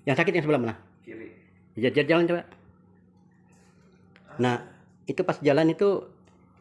Yang sakit yang sebelah mana? Kiri. Jalan coba. Nah, itu pas jalan itu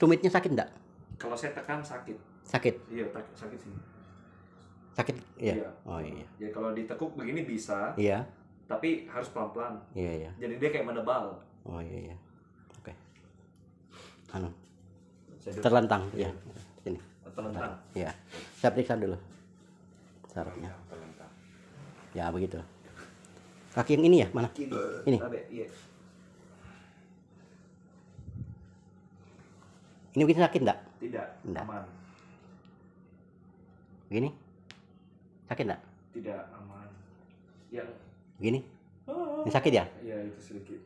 tumitnya sakit enggak? Kalau saya tekan sakit. Sakit. Iya, sakit sih. Sakit, iya. Iya. Oh iya. Ya kalau ditekuk begini bisa. Iya. Tapi harus pelan-pelan. Iya. Jadi dia kayak menebal. Oh iya. Oke. Terlentang, ya. Sini. Terlentang. Iya. Saya periksa dulu sarafnya. Terlentang. Ya begitu. Kaki yang ini ya, mana? Ini. Iya. Ini begini sakit enggak? Tidak. Aman. Begini? Sakit enggak? Tidak, aman. Yang begini? Ini sakit ya? Iya, itu sedikit.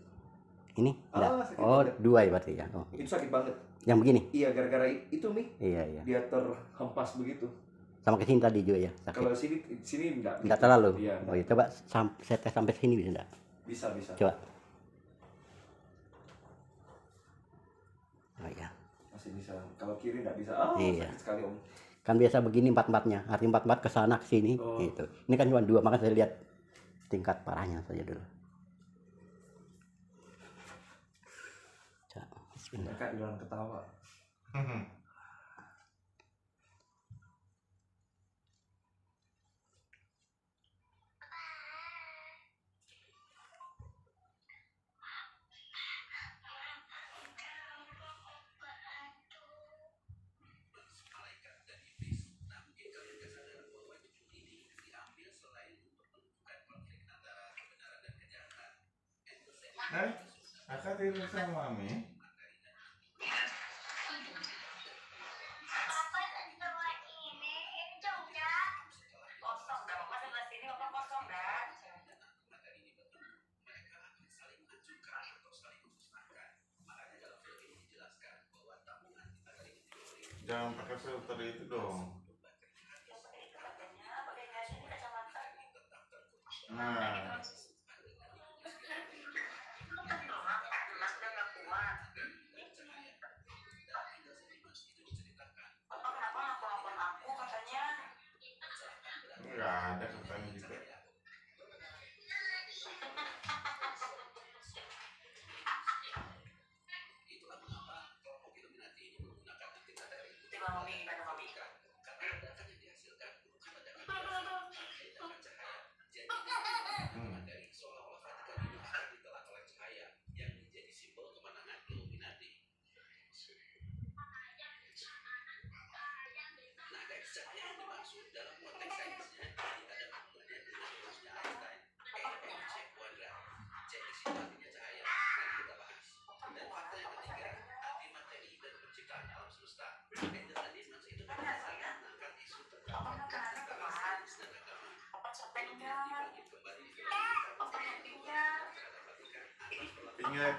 Ini? Enggak. Oh, banget. Dua ya berarti ya. Oh. Itu sakit banget. Yang begini? Iya, gara-gara itu Mi. Iya. Dia terhempas begitu. Sama ke sini tadi juga ya sakit. Kalau sini enggak. Enggak terlalu. Iya. Oh iya, coba saya tes sampai sini bisa enggak? Bisa. Coba. Oh iya. Masih bisa. Kalau kiri enggak bisa. Iya. Sakit sekali Om. Kan biasa begini empat-empatnya, artinya empat-empat ke sana ke sini gitu. Ini kan cuma dua, maka saya lihat tingkat parahnya saja dulu. Bismillah. Kakak bilang ketawa. Kakak tidur sama Mami? Jangan pakai filter itu dong. Nah. Enggak ada katanya juga.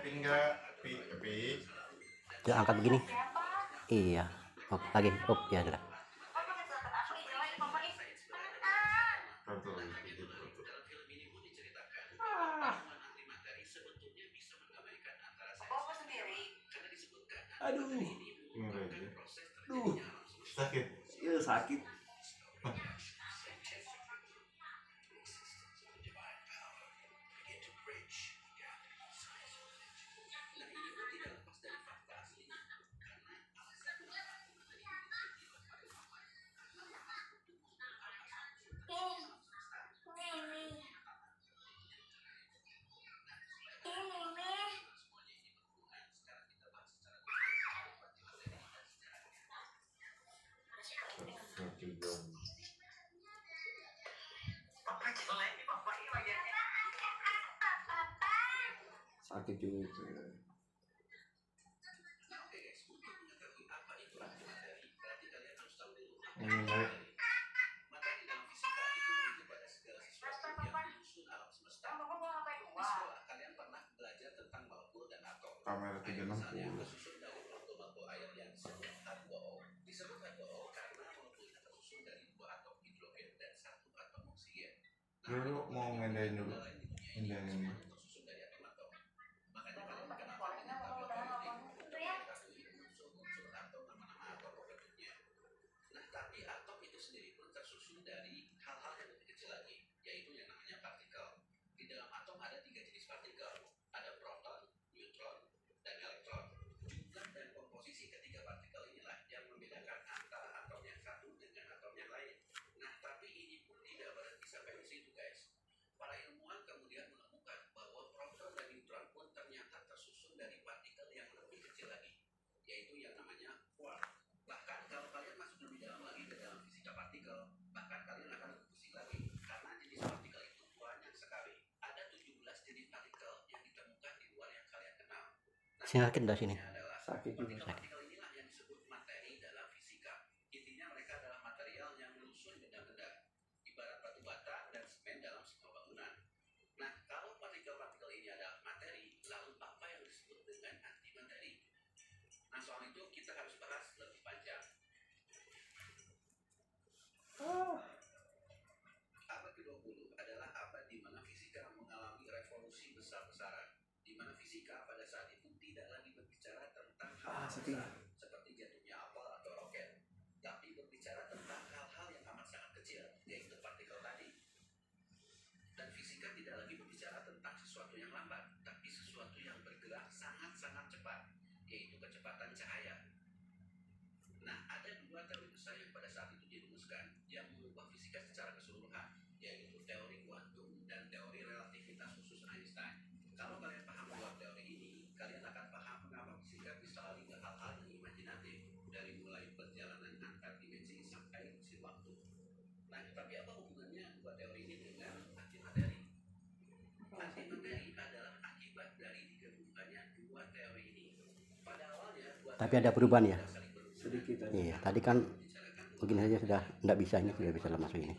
Pingga. Ya, angkat begini. Iya. Oh, lagi. Oh, ya sudah. Aduh. Sakit. Iya, sakit. Sakit juga itu. Kamera 360. Dulu mau ngendain dulu. Ngendain. Sakit dah sini. Sakit juga. Sakit. Saking Tapi ada perubahan ya. sedikit aja. Iya, tadi kan begini saja sudah nggak bisa, ini sudah bisa masuk ini.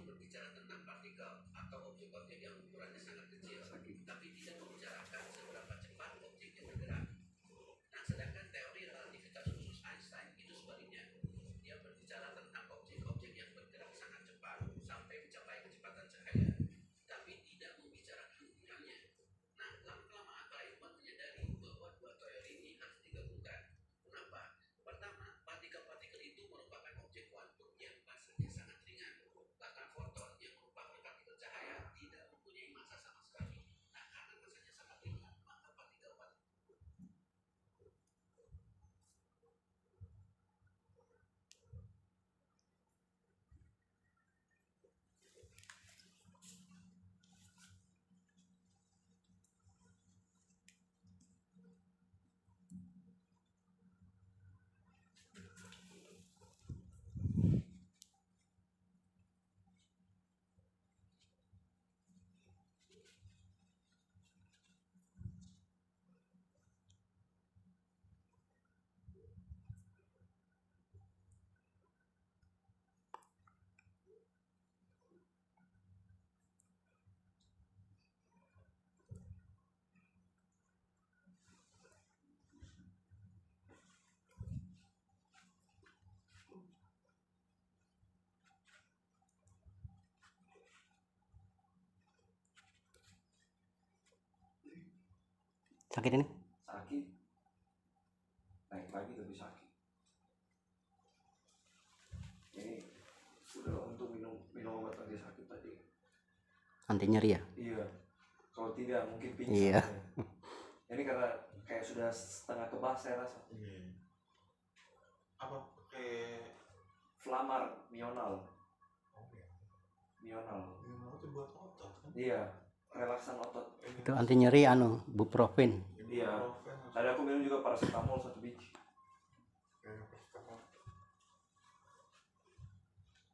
Sakit ini? Sakit. Naik lagi lebih sakit. Ini sudah untuk minum obat anti sakit tadi. Anti nyeri ya? Iya. Kalau tidak mungkin pingsan. Iya. Ini karena kayak sudah setengah kebas saya rasa. Iya. Apa pakai Flamar Mional. Mional. Mional itu buat otot kan? Iya. Relaksan otot. Itu anti nyeri buprofen. Iya. Tadi aku minum juga paracetamol 1 biji.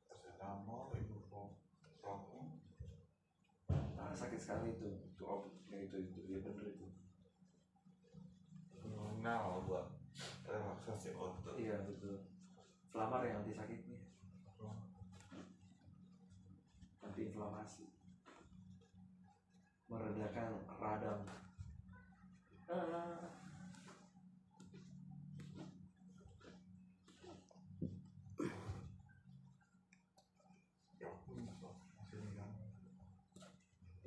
Paracetamol, ibuprofen. Nah, sakit sekali itu dia bener itu. Mional buat relaksasi otot. Iya betul. Flamar yang anti sakitnya, anti inflamasi, meredakan radang.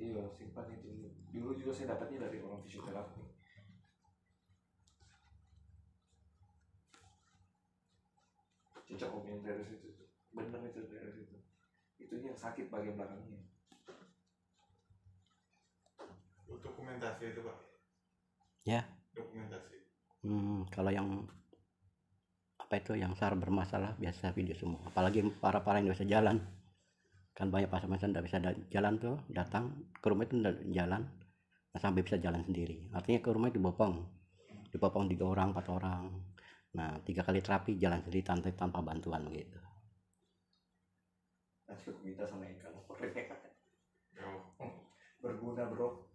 Iya simpan itu. Dulu juga saya dapatnya dari orang fisioterapi. Cocok om yang dari situ tuh. Bener itu dari situ. Itu yang sakit bagian belakangnya. Dokumentasi itu Pak? Ya. Dokumentasi. Kalau yang apa itu yang SAR bermasalah biasa video semua. Apalagi para yang nggak bisa jalan, kan banyak pasien-pasien nggak bisa jalan tuh datang ke rumah itu nggak jalan, nah, sampai bisa jalan sendiri. Artinya ke rumah itu dipopong 3 orang 4 orang. Nah 3 kali terapi jalan sendiri tanpa bantuan begitu. Nanti aku minta sama ikan Yo. berguna bro.